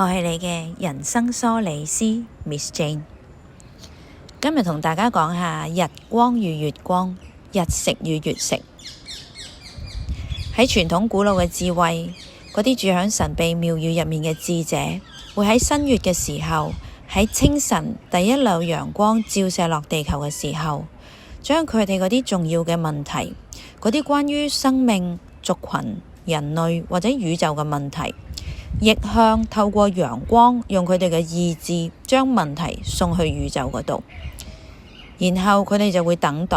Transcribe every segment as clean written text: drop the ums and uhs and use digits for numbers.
我係你嘅人生梳理師 Miss Jane。今日同大家講下日光與月光，日食與月食。喺傳統古老嘅智慧，嗰啲住響神秘廟宇入面嘅智者，會喺新月嘅時候，喺清晨第一縷陽光照射落地球嘅時候，將佢哋嗰啲重要嘅問題，嗰啲關於生命、族群、人類或者宇宙嘅問題，逆向透過陽光，用佢哋嘅意志將問題送去宇宙嗰度，然後佢哋就會等待，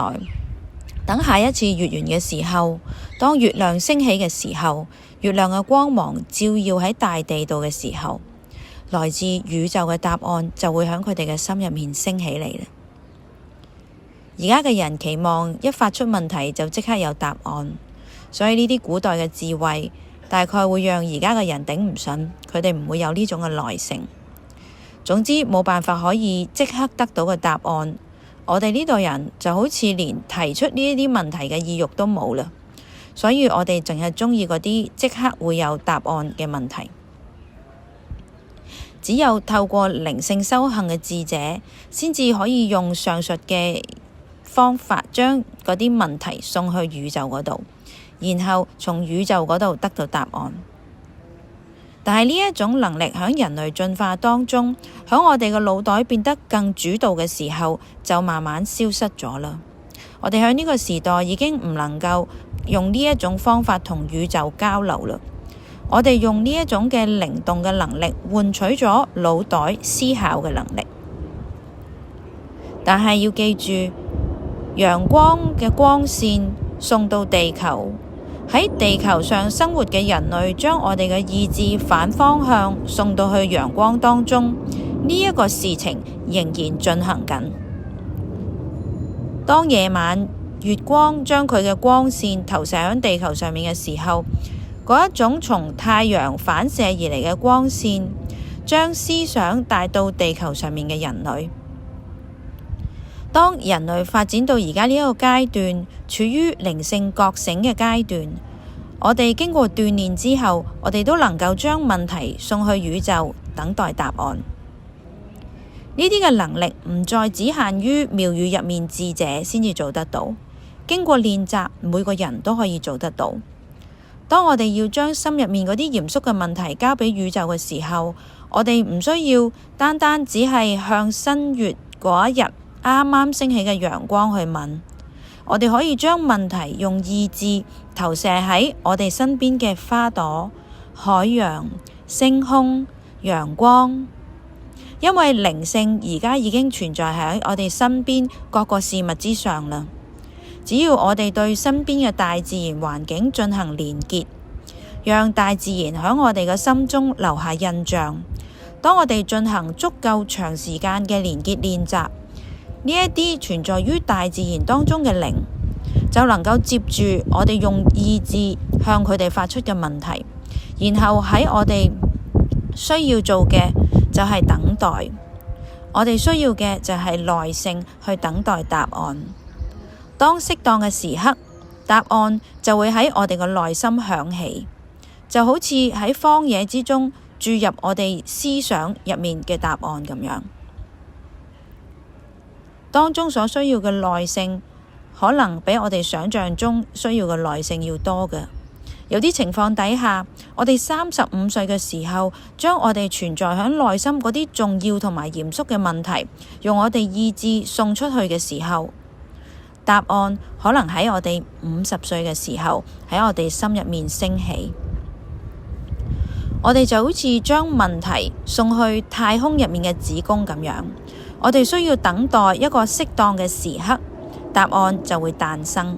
等下一次月圓嘅時候，當月亮升起嘅時候，月亮嘅光芒照耀喺大地度嘅時候，來自宇宙嘅答案就會喺佢哋嘅心入面升起嚟啦。而家嘅人期望一發出問題就即刻有答案，所以呢啲古代嘅智慧大概會讓而家嘅人頂唔順，佢哋唔會有呢種嘅耐性。總之冇辦法可以即刻得到嘅答案，我哋呢代人就好似連提出呢一啲問題嘅意欲都冇啦。所以我哋淨係鍾意嗰啲即刻會有答案嘅問題。只有透過靈性修行嘅智者，先至可以用上述嘅方法將嗰啲問題送去宇宙嗰度，然後從宇宙嗰度得到答案。但係呢一種能力喺人類進化當中，喺我哋嘅腦袋變得更主導嘅時候，就慢慢消失咗啦。我哋喺呢個時代已經唔能夠用呢一種方法同宇宙交流啦。我哋用呢一種嘅靈動嘅能力換取咗腦袋思考嘅能力。但係要記住，陽光嘅光線送到地球，喺地球上生活嘅人類將我哋嘅意志反方向送到去陽光當中，呢一個事情仍然進行緊。當夜晚月光將佢嘅光線投射喺地球上面嘅時候，嗰一種從太陽反射而嚟嘅光線，將思想帶到地球上面嘅人類。當人類發展到而家呢一個階段，處於靈性覺醒嘅階段，我哋經過鍛煉之後，我哋都能夠將問題送去宇宙，等待答案。呢啲嘅能力唔再只限於廟宇入面智者先至做得到，經過練習，每個人都可以做得到。當我哋要將心入面嗰啲嚴肅嘅問題交俾宇宙嘅時候，我哋唔需要單單只係向新月嗰一日啱啱升起嘅陽光去問，我哋可以將問題用意志投射喺我哋身邊嘅花朵、海洋、星空、陽光，因為靈性而家已經存在喺我哋身邊各個事物之上啦。只要我哋對身邊嘅大自然環境進行連結，讓大自然喺我哋嘅心中留下印象。當我哋進行足夠長時間嘅連結練習，呢一啲存在於大自然當中嘅靈，就能夠接住我哋用意志向佢哋發出嘅問題，然後喺我哋需要做嘅就係等待。我哋需要嘅就係耐性去等待答案。當適當嘅時刻，答案就會喺我哋嘅內心響起，就好似喺荒野之中注入我哋思想入面嘅答案咁樣。當中所需要嘅耐性，可能比我哋想象中需要嘅耐性要多嘅。有啲情況底下，我哋35歲嘅時候，將我哋存在喺內心嗰啲重要同埋嚴肅嘅問題，用我哋意志送出去嘅時候，答案可能喺我哋50歲嘅時候，喺我哋心入面升起。我哋就好似將問題送去太空入面嘅子宮咁樣，我哋需要等待一個適當嘅時刻，答案就會誕生。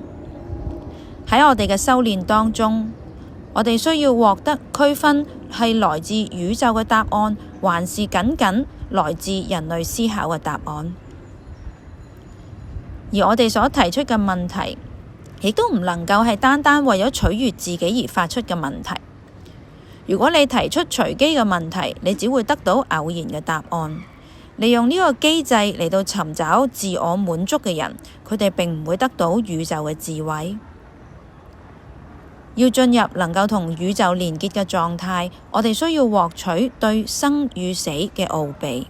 喺我哋嘅修煉當中，我哋需要獲得區分係來自宇宙嘅答案，還是僅僅來自人類思考嘅答案。而我哋所提出嘅問題，亦都唔能夠係單單為咗取悅自己而發出嘅問題。如果你提出隨機嘅問題，你只會得到偶然嘅答案。利用呢個機制嚟到尋找自我滿足嘅人，佢哋並唔會得到宇宙嘅智慧。要進入能夠同宇宙連結嘅狀態，我哋需要獲取對生與死嘅奧秘。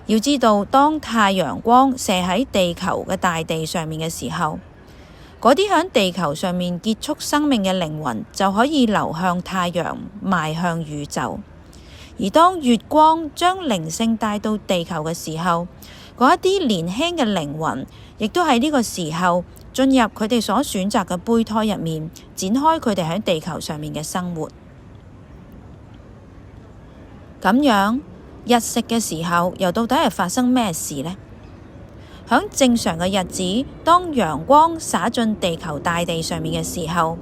要知道，當太陽光射喺地球嘅大地上面嘅時候，嗰啲喺地球上面結束生命嘅靈魂就可以流向太陽，邁向宇宙。而當月光將靈性帶到地球嘅時候，嗰一啲年輕嘅靈魂亦都喺呢個時候進入佢哋所選擇嘅胚胎入面，展開佢哋喺地球上面嘅生活。咁樣日食嘅時候，又到底係發生咩事呢？喺正常嘅日子，當陽光灑進地球大地上面嘅時候，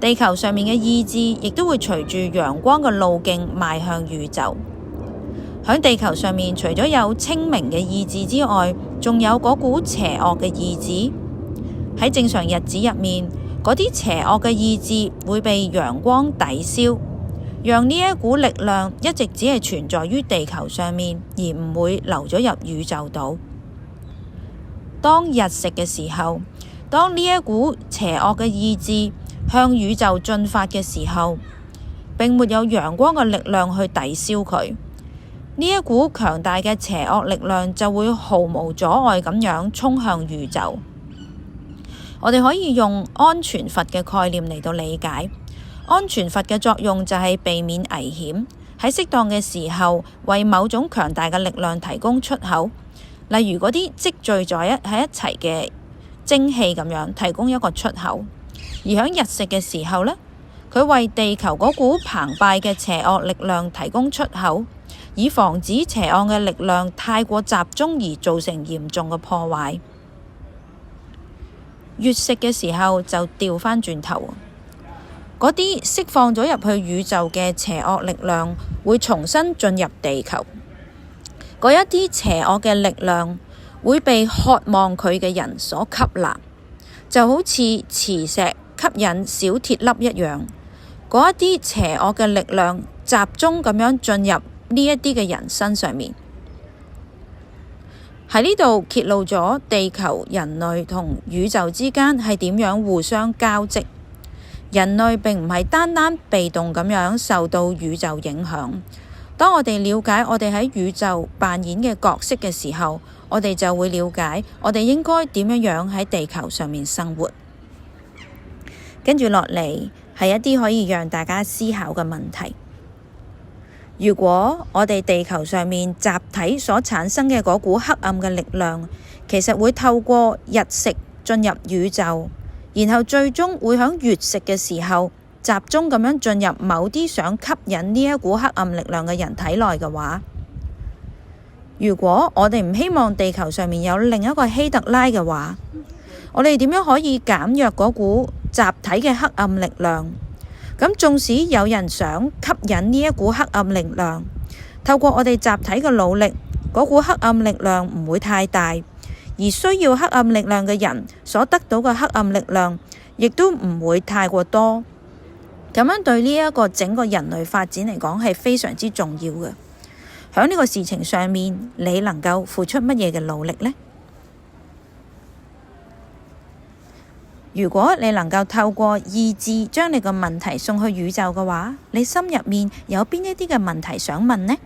地球上面嘅意志亦都會隨住陽光嘅路徑邁向宇宙。喺地球上面，除咗有清明嘅意志之外，仲有嗰股邪惡嘅意志。喺正常日子入面，嗰啲邪惡嘅意志會被陽光抵消，讓呢一股力量一直只係存在於地球上面，而唔會流咗入宇宙度。當日食嘅時候，當呢一股邪惡嘅意志向宇宙進發嘅時候，並沒有陽光嘅力量去抵消佢。呢一股強大嘅邪惡力量就會毫無阻礙咁樣衝向宇宙。我哋可以用安全閥嘅概念嚟到理解。安全閥嘅作用就係避免危險，喺適當嘅時候為某種強大嘅力量提供出口。例如嗰啲積聚喺一齊嘅蒸汽咁樣，提供一個出口。而喺日食嘅時候呢，佢為地球嗰股澎湃嘅邪惡力量提供出口，以防止邪惡嘅力量太過集中而造成嚴重嘅破壞。月食嘅時候就調返轉頭，嗰啲釋放咗入去宇宙嘅邪惡力量會重新進入地球。嗰一啲邪惡嘅力量會被渴望佢嘅人所吸納，就好似磁石吸引小鐵粒一樣。嗰一啲邪惡嘅力量集中咁樣進入呢一啲嘅人身上面。喺呢度揭露咗地球、人類同宇宙之間係點樣互相交織。人類並唔係單單被動咁樣受到宇宙影響。當我哋了解我哋喺宇宙扮演嘅角色嘅時候，我哋就會了解我哋應該點樣喺地球上面生活。跟住落嚟係一啲可以讓大家思考嘅問題。如果我哋地球上面集體所產生嘅嗰股黑暗嘅力量，其實會透過日食進入宇宙，然後最終會喺月食嘅時候集中咁樣進入某啲想吸引呢一股黑暗力量嘅人體內嘅話，如果我哋唔希望地球上面有另一個希特拉嘅話，我哋點樣可以減弱嗰股集體嘅黑暗力量？咁縱使有人想吸引呢一股黑暗力量，透過我哋集體嘅努力，嗰股黑暗力量唔會太大，而需要黑暗力量嘅人所得到嘅黑暗力量亦都唔會太過多。咁樣對呢一個整個人類發展嚟講係非常之重要嘅。喺呢個事情上面，你能夠付出乜嘢嘅努力呢？如果你能夠透過意志將你個問題送去宇宙嘅話，你心入面有邊一啲嘅問題想問呢？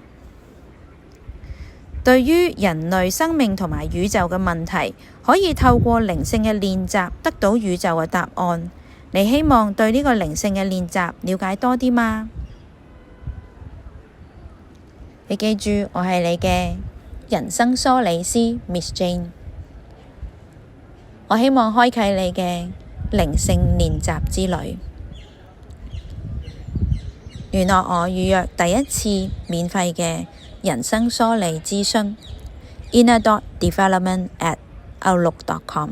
對於人類生命同埋宇宙嘅問題，可以透過靈性嘅練習得到宇宙嘅答案。你希望對呢個靈性嘅練習了解多啲嗎？你記住，我係你嘅人生梳理師 Miss Jane。我希望開啟你嘅靈性練習之旅。聯絡我預約第一次免費嘅人生梳理諮詢 inner.development@outlook.com。